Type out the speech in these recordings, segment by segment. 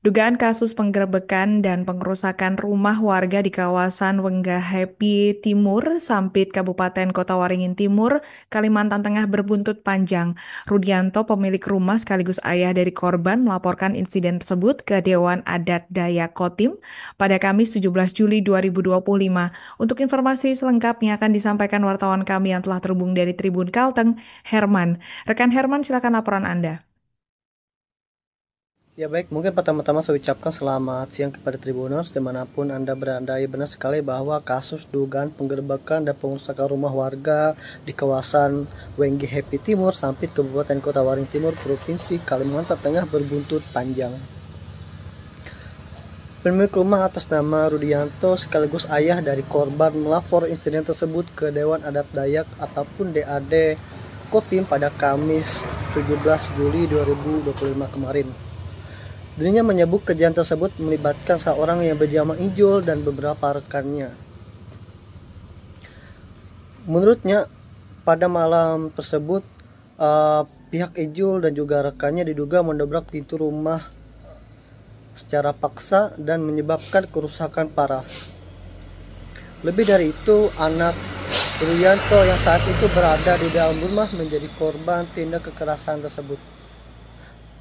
Dugaan kasus penggerebekan dan pengerusakan rumah warga di kawasan Wenggahepi Timur, Sampit, Kabupaten Kota Waringin Timur, Kalimantan Tengah berbuntut panjang. Rudianto, pemilik rumah sekaligus ayah dari korban, melaporkan insiden tersebut ke Dewan Adat Dayak Kotim pada Kamis 17 Juli 2025. Untuk informasi selengkapnya akan disampaikan wartawan kami yang telah terhubung dari Tribun Kalteng, Herman. Rekan Herman, silakan laporan Anda. Ya baik, mungkin pertama-tama saya ucapkan selamat siang kepada Tribuners dimanapun Anda berada. Ya benar sekali bahwa kasus dugaan penggerebekan dan pengerusakan rumah warga di kawasan Wenggahepi Timur, Sampit, Kabupaten Kota Waringin Timur, Provinsi Kalimantan Tengah berbuntut panjang. Pemilik rumah atas nama Rudianto sekaligus ayah dari korban melapor insiden tersebut ke Dewan Adat Dayak ataupun DAD Kotim pada Kamis 17 Juli 2025 kemarin. Dirinya menyebut kejadian tersebut melibatkan seorang yang bernama Ijul dan beberapa rekannya. Menurutnya, pada malam tersebut, pihak Ijul dan juga rekannya diduga mendobrak pintu rumah secara paksa dan menyebabkan kerusakan parah. Lebih dari itu, anak Rudianto yang saat itu berada di dalam rumah menjadi korban tindak kekerasan tersebut.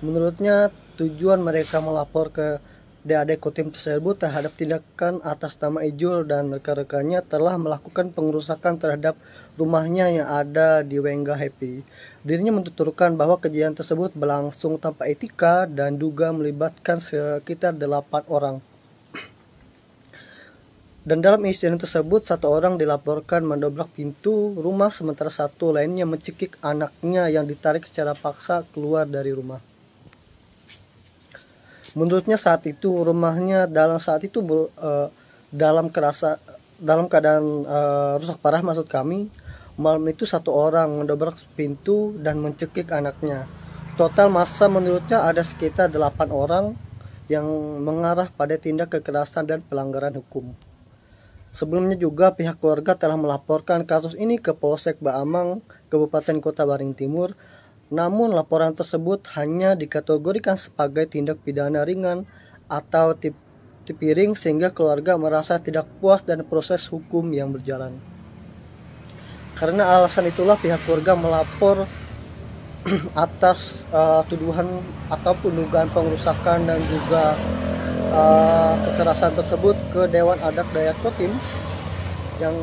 Menurutnya, tujuan mereka melapor ke DAD Kotim tersebut terhadap tindakan atas nama Ijul dan rekan-rekannya telah melakukan pengerusakan terhadap rumahnya yang ada di Wenggahepi. Dirinya menuturkan bahwa kejadian tersebut berlangsung tanpa etika dan duga melibatkan sekitar 8 orang. Dan dalam insiden tersebut, 1 orang dilaporkan mendobrak pintu rumah sementara 1 lainnya mencekik anaknya yang ditarik secara paksa keluar dari rumah. Menurutnya saat itu rumahnya dalam keadaan rusak parah. Maksud kami, malam itu 1 orang mendobrak pintu dan mencekik anaknya. Total massa menurutnya ada sekitar 8 orang yang mengarah pada tindak kekerasan dan pelanggaran hukum. Sebelumnya juga pihak keluarga telah melaporkan kasus ini ke Polsek Baamang, Kabupaten Kota Waringin Timur. Namun laporan tersebut hanya dikategorikan sebagai tindak pidana ringan atau tipiring sehingga keluarga merasa tidak puas dan proses hukum yang berjalan. Karena alasan itulah pihak keluarga melapor atas tuduhan ataupun dugaan pengerusakan dan juga kekerasan tersebut ke Dewan Adat Dayak Kotim, yang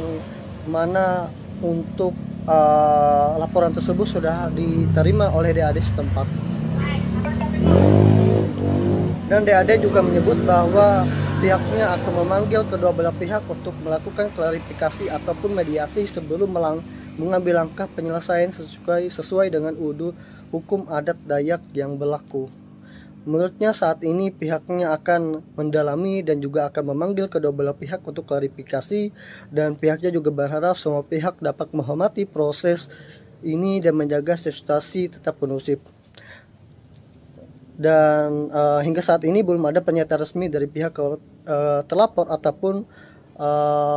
mana untuk laporan tersebut sudah diterima oleh DAD setempat. Dan DAD juga menyebut bahwa pihaknya akan memanggil kedua belah pihak untuk melakukan klarifikasi ataupun mediasi sebelum mengambil langkah penyelesaian sesuai dengan hukum adat Dayak yang berlaku. Menurutnya saat ini pihaknya akan mendalami dan juga akan memanggil kedua belah pihak untuk klarifikasi, dan pihaknya juga berharap semua pihak dapat menghormati proses ini dan menjaga substansi tetap kondusif. Dan hingga saat ini belum ada pernyataan resmi dari pihak terlapor ataupun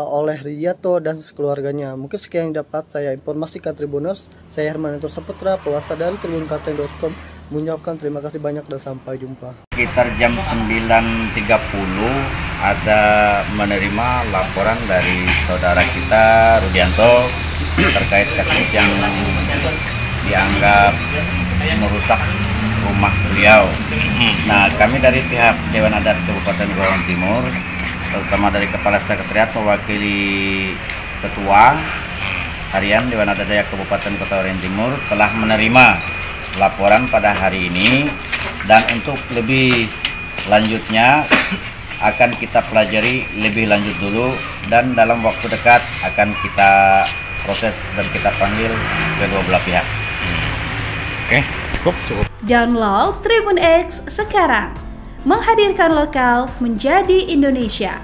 oleh Rudianto dan keluarganya. Mungkin sekian yang dapat saya informasikan Tribuners. Saya Herman Saputra, pewarta dari tribunkalteng.com, mengucapkan terima kasih banyak dan sampai jumpa. Sekitar jam 9.30 ada menerima laporan dari saudara kita Rudianto terkait kasus yang dianggap merusak rumah beliau. Nah, kami dari pihak Dewan Adat Kabupaten Waringin Timur, terutama dari Kepala Sekretariat mewakili Ketua Harian Dewan Adat Dayak Kabupaten Kota Waringin Timur telah menerima laporan pada hari ini, dan untuk lebih lanjutnya akan kita pelajari lebih lanjut dulu, dan dalam waktu dekat akan kita proses dan kita panggil kedua belah pihak. Oke, cukup. Download Tribun X sekarang, menghadirkan lokal menjadi Indonesia.